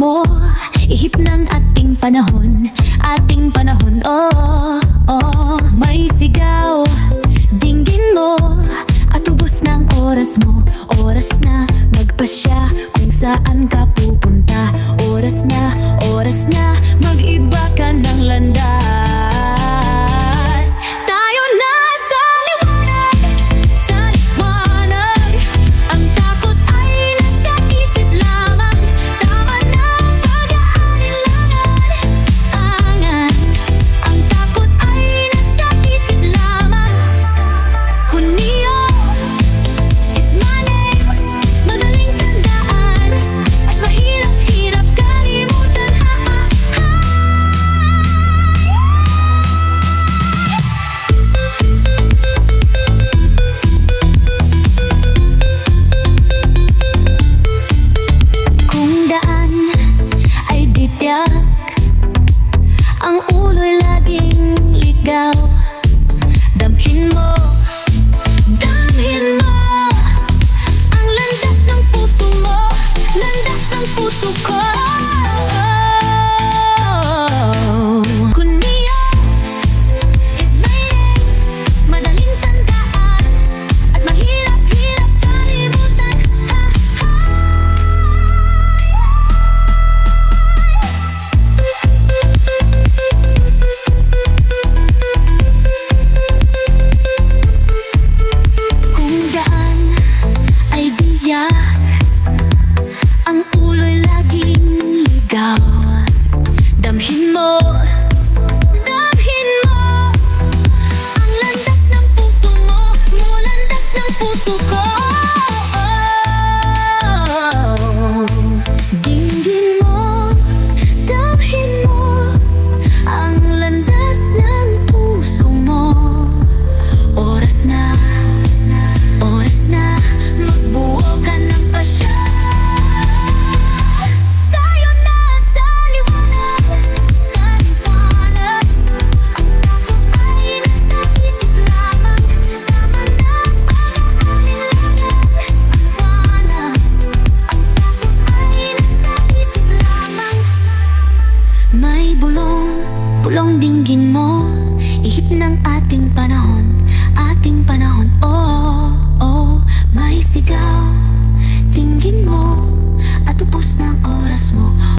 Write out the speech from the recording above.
mo, ihip ng ating panahon, oh, oh. May sigaw, dinggin mo, at ubos ng oras mo. Oras na magpasya kung saan ka pupunta. Oras na mag-iba ka ng landas. Tayo na sa liwanag, sa liwanag. Ang takot ay nasa isip lamang. Tama na pag-aalinlangan. Ang takot ay nasa isip lamang. Kunio is my name. Madaling tandaan at mahirap-hirap kalimutan. Kung daan ay dityak, ang ulo'y laging ligaw. Damhin mo ang landas ng puso mo, landas ng puso ko. Kunio is my name. Madaling tandaan at mahirap-hirap kalimutan. Kung daan ay diyak, ang ulo'y laging ligaw. Damhin mo ang landas ng puso mo, landas ng puso ko. Dinggin mo, damhin mo ang landas ng puso mo. Oras na magbuo ka ng pasya. Tayo na sa liwanag, sa liwanag. Ang takot ay nasa isip lamang. Tama na pag-aalinlangan. Ang takot ay nasa isip lamang. May bulong dinggin mo, ihip ng ating panahon, oh, oh. May sigaw, dinggin mo, at ubos ng oras mo.